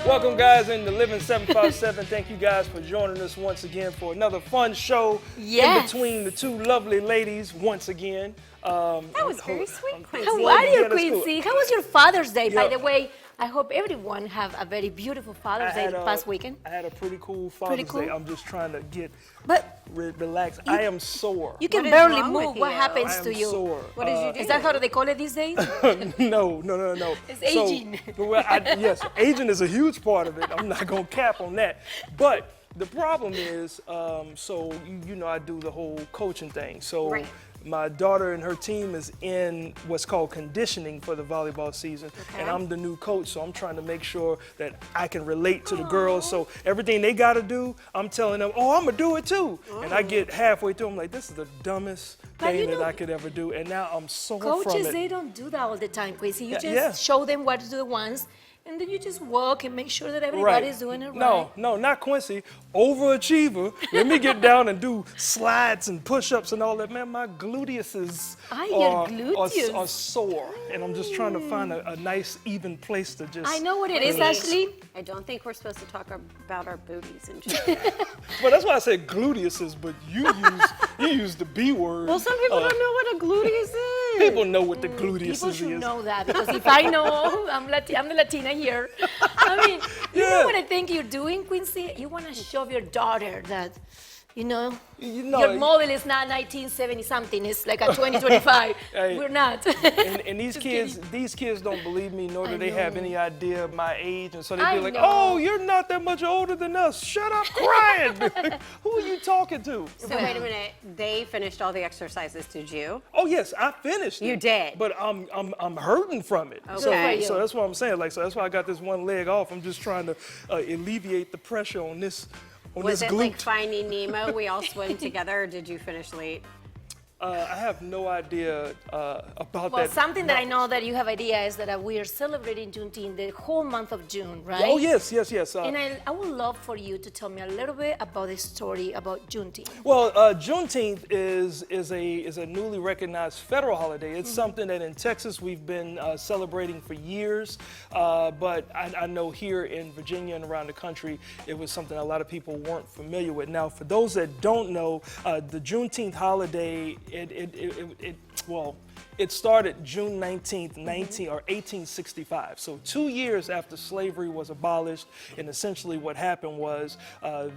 Welcome, guys, in the Living 757. Thank you guys for joining us once again for another fun show in between the two lovely ladies once again. That was very sweet, Quincy. How are you, Yeah, that's cool. Quincy? How was your Father's Day? By Yeah. the way, I hope everyone have a very beautiful Father's Day the past weekend. I had a pretty cool Father's cool? Day. I'm just trying to get But relaxed. I am sore. you can What is barely wrong move. with What you? happens I am to you? sore. What did you do? Is that how they call it these days? No. It's aging. Well, yes, aging is a huge part of it. I'm not gonna cap on that. But the problem is, so you know, I do the whole coaching thing. So Right. my daughter and her team is in what's called conditioning for the volleyball season, and I'm the new coach. So I'm trying to make sure that I can relate to the girls. So everything they gotta do, I'm telling them, oh, I'm gonna do it too. And I get halfway through, I'm like, this is the dumbest But you thing that know, I could ever do. And now I'm sore from Coaches, it. they don't do that all the time, Quincy. You just Yeah. show them what to do once, and then you just walk and make sure that everybody's doing it right. No, not Quincy. Overachiever. Let me get down and do slides and push-ups and all that. Man, my gluteuses Your gluteus. are sore. And I'm just trying to find a nice, even place to just... I know what it is, relax. Ashley. I don't think we're supposed to talk about our booties and Well, that's why I said gluteuses, but you use the B word. Well, some people don't know what a gluteus is. People know what the gluteus People should is. know that, because if I know, I'm the Latina here. I mean, you Yeah. know what I think you're doing, Quincy? You want to show your daughter that, you know, your model is not 1970 something. It's like a 2025. Hey. We're not. And these Just kids don't believe me, nor do I they have know. any idea of my age, and so they I be like, know. "Oh, you're not that much older than us. Shut up, crying." Who are you talking to? So wait a minute. They finished all the exercises, did you? Oh yes, I finished. You it, did. but I'm hurting from it. Okay. So that's what I'm saying. Like, so that's why I got this one leg off. I'm just trying to alleviate the pressure on this. Was it glute. like Finding Nemo? We all swim together, or did you finish late? I have no idea about Well, that. something that I know that you have idea is that we are celebrating Juneteenth the whole month of June, right? Oh yes. And I would love for you to tell me a little bit about the story about Juneteenth. Well, Juneteenth is a newly recognized federal holiday. It's something that in Texas we've been celebrating for years, but I know here in Virginia and around the country it was something a lot of people weren't familiar with. Now, for those that don't know, the Juneteenth holiday, it started June 19th, 1865. So 2 years after slavery was abolished, and essentially what happened was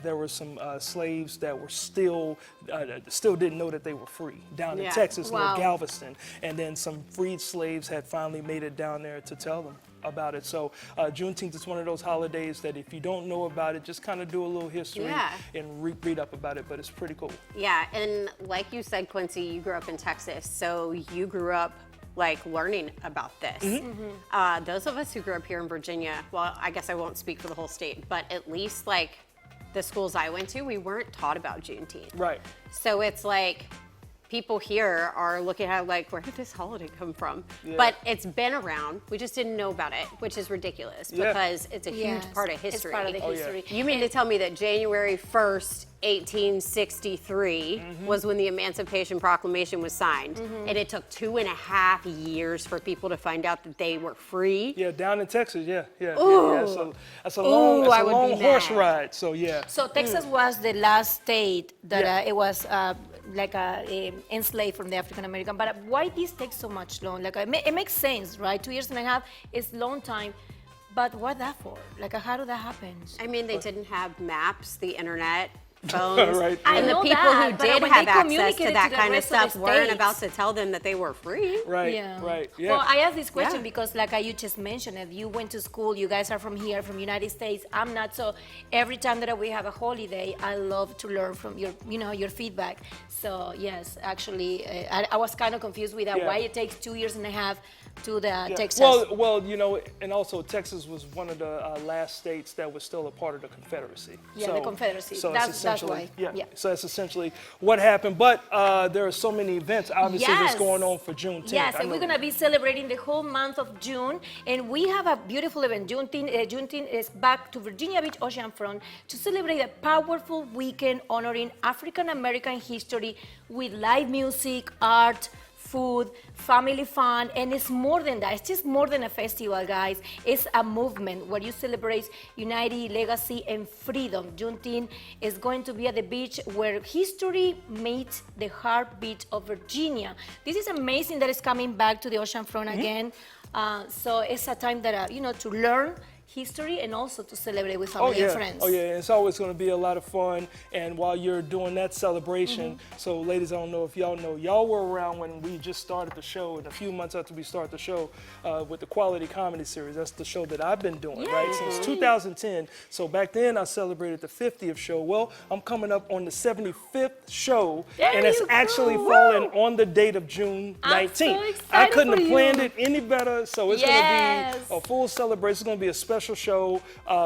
there were some slaves that were still didn't know that they were free down in Yeah. Texas near Wow. Galveston, and then some freed slaves had finally made it down there to tell them about it. So Juneteenth is one of those holidays that if you don't know about it, just kind of do a little history Yeah. and read up about it, but it's pretty cool. Yeah, and like you said, Quincy, you grew up in Texas, so you grew up like learning about this. Those of us who grew up here in Virginia, well, I guess I won't speak for the whole state, but at least like the schools I went to, we weren't taught about Juneteenth. Right. So it's like people here are looking at it like, where did this holiday come from? Yeah. But it's been around. We just didn't know about it, which is ridiculous Yeah. because it's a huge part of history. It's part of the Oh, yeah. history. You mean to tell me that January 1st, 1863 was when the Emancipation Proclamation was signed, and it took 2.5 years for people to find out that they were free? Yeah, down in Texas, yeah. Ooh. So that's a long, Ooh, I would be horse mad. ride. So yeah. So Texas was the last state that it was like enslaved from the African American. But why this takes so much long? Like it makes sense, right? 2.5 years is long time. But what that for? Like how did that happen? I mean, they didn't have maps, the internet, phones, Right. I and the know people that, who but did when have they access communicated to to that the kind of rest of the stuff weren't states. about to tell them that they were free. Right. Yeah. Right. Yeah. Well, I asked this question Yeah. because, like you just mentioned, if you went to school, you guys are from here, from United States. I'm not. So every time that we have a holiday, I love to learn from your feedback. So yes, actually, I was kind of confused with that. Yeah. Why it takes 2.5 years to the Yeah. Texas? Well, and also Texas was one of the last states that was still a part of the Confederacy. Yeah, the Confederacy. So That's it's essentially, why. Yeah. So that's essentially what happened. But there are so many events, obviously, that's Yes. going on for Juneteenth. Yes, I and we're know. going to be celebrating the whole month of June, and we have a beautiful event. Juneteenth is back to Virginia Beach Oceanfront to celebrate a powerful weekend honoring African American history with live music, art, food, family fun, and it's more than that. It's just more than a festival, guys. It's a movement where you celebrate unity, legacy, and freedom. Juneteenth is going to be at the beach where history meets the heartbeat of Virginia. This is amazing that it's coming back to the ocean front again. So it's a time that, to learn history and also to celebrate with family and friends. Oh yeah, it's always going to be a lot of fun. And while you're doing that celebration, so ladies, I don't know if y'all know, y'all were around when we just started the show, and a few months after we started the show with the Quality Comedy Series. That's the show that I've been doing, right, since 2010. So back then I celebrated the 50th show. Well, I'm coming up on the 75th show, and it's actually falling on the date of June 19th. So I couldn't for have planned you. it any better. So it's going to be a full celebration. It's going to be a special show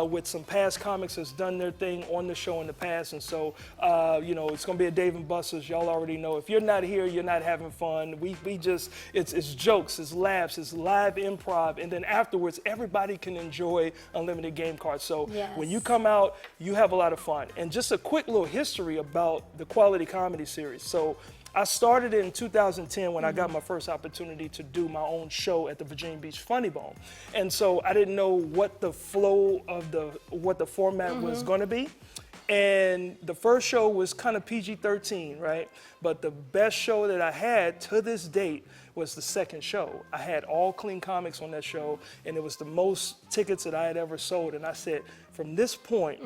with some past comics that's done their thing on the show in the past, and so it's gonna be a Dave and Buster's. Y'all already know. If you're not here, you're not having fun. We just it's jokes, it's laughs, it's live improv, and then afterwards everybody can enjoy unlimited game cards. So when you come out, you have a lot of fun. And just a quick little history about the Quality Comedy Series. So I started in 2010 when I got my first opportunity to do my own show at the Virginia Beach Funny Bone. And so I didn't know what the flow of what the format was going to be. And the first show was kind of PG-13, right? But the best show that I had to this date was the second show. I had all clean comics on that show, and it was the most tickets that I had ever sold. And I said, from this point,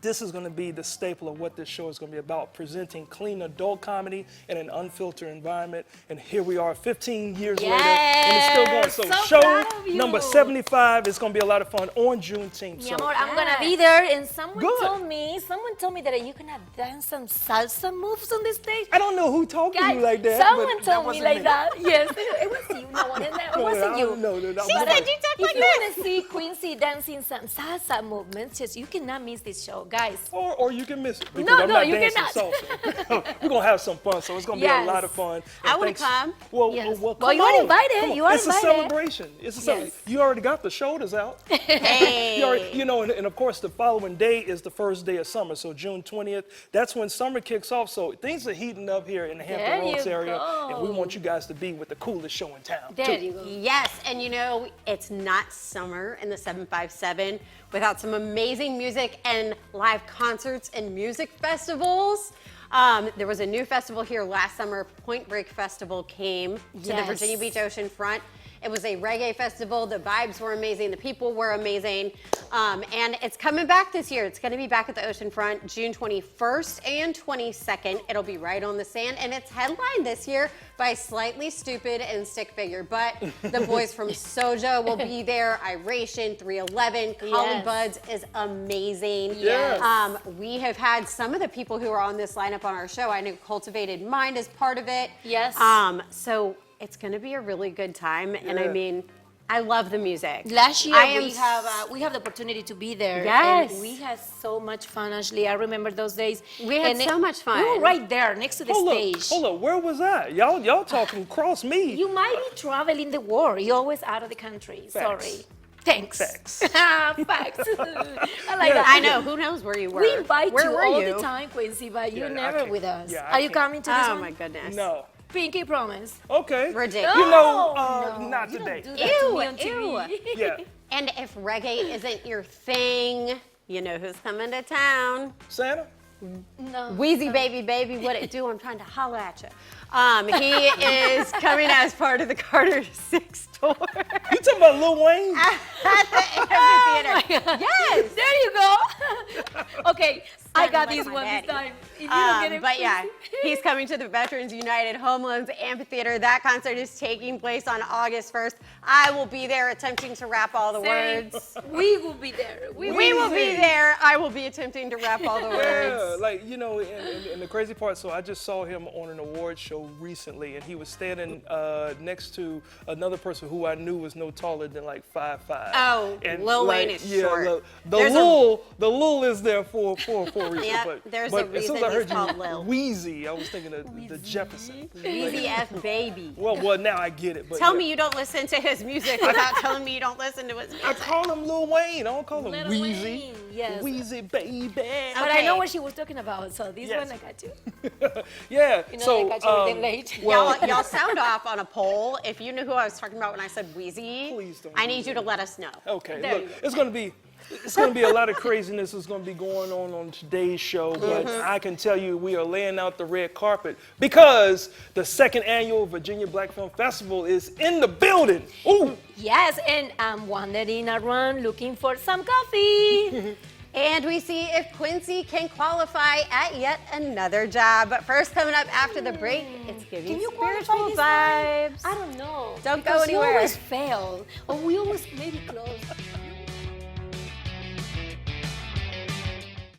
this is going to be the staple of what this show is going to be about, presenting clean adult comedy in an unfiltered environment. And here we are 15 years later, and it's still going. So proud of show you. number 75 is going to be a lot of fun on Juneteenth. Mi So amor, I'm gonna be there, and someone Good. told me that you gonna dance some salsa moves on the stage. I don't know who told Guys, you like that. someone but that told me wasn't like that. Yes, it was you. No, it wasn't you. No, She that said wasn't- you talk If like you this. want to see Quincy dancing some salsa movements, you cannot miss this show, guys. Or you can miss it because No, I'm no, not you dancing cannot. salsa. We're gonna have some fun, so it's gonna be a Yes. lot of fun. I And wanna thanks- come. Well, Yes. well, Well, come you are on. invited. Come on. You are it's invited. a celebration. It's a celebration. Yes. You already got the shoulders out. Hey. And of course, the following day is the first day of summer. So June 20th, that's when summer kicks off. So things are heating up here in the Hampton There Roads you area, go. and we want you guys to be with the coolest show in town. There too. you go. Yes, and it's not summer in the 757 without some amazing music and live concerts and music festivals. There was a new festival here last summer. Point Break Festival came to the Yes. Virginia Beach ocean front. It was a reggae festival. The vibes were amazing. The people were amazing. And it's coming back this year. It's going to be back at the ocean front June 21st and 22nd. It'll be right on the sand. And it's headlined this year by Slightly Stupid and Stick Figure. But the boys from Soja will be there. Iration, 311, Collie Yes. Buds is amazing. Yes. We have had some of the people who are on this lineup on our show. I know Cultivated Mind is part of it. Yes. So it's going to be a really good time. And I Yeah. mean, I love the music. Last year I am we have the opportunity to be there. Yes. And we had so much fun, Ashley. I remember those days. We had And so much fun. We were right there next to the stage. Hold up, where was I? Y'all talking cross me. You might be traveling the world. You're always out of the country. Facts. Sorry. Thanks. Facts. Facts. I like that. I know. Who knows where you were? We invite Where you were all you? the time, Quincy, but Yeah, you're I never can't. with us. Yeah, I Are you can't. coming to this Oh one? my goodness. No. Pinky promise. Okay. Ridiculous. You know, No, not you today. Don't do that to me on Ew, TV. Yeah. And if reggae isn't your thing, you know who's coming to town. Santa? No. Wheezy baby, what it do? I'm trying to holler at you. He is coming as part of the Carter 6 tour You talking about Lil Wayne? at the amphitheater. Yes. There you go. Okay, I Sounded got like this my one daddy. this time. If you don't get it, But yeah, please. he's coming to the Veterans United Homelands Amphitheater. That concert is taking place on August 1st. I will be there attempting to rap all the Same. words. We will be there. We will be there. I will be attempting to rap all the Yeah, words. like, and the crazy part, so I just saw him on an award show recently, and he was standing next to another person who I knew was no taller than like 5'5". Oh, and Lil Wayne is short. The There's Lil is there for a no reason. Yeah, but there's but a as soon as reason I heard he's called you, Lil. Wheezy, I was thinking of the Jefferson. Easy F baby. Well, now I get it. But Tell yeah. me you don't listen to his music without telling me you don't listen to his I music. call him Lil Wayne. I don't call him Lil Wheezy. Wayne, yes. Wheezy, baby. But I Okay. know what she was talking about, so this Yes. one I got you. Yeah. You know, so I got you them late. well, Y'all sound off on a poll. If you knew who I was talking about when I said Wheezy, Please don't I do need you to let us know. okay. There Look, you go. it's gonna be a lot of craziness that's gonna be going on today's show, but I can tell you we are laying out the red carpet because the 2nd annual Virginia Black Film Festival is in the building. Ooh. Yes, and I'm wandering around looking for some coffee. And we see if Quincy can qualify at yet another job. But first, coming up after the break, it's giving Can you spiritual qualify this time? vibes. I don't know. Don't go Because anywhere. You always fail, or we always maybe close.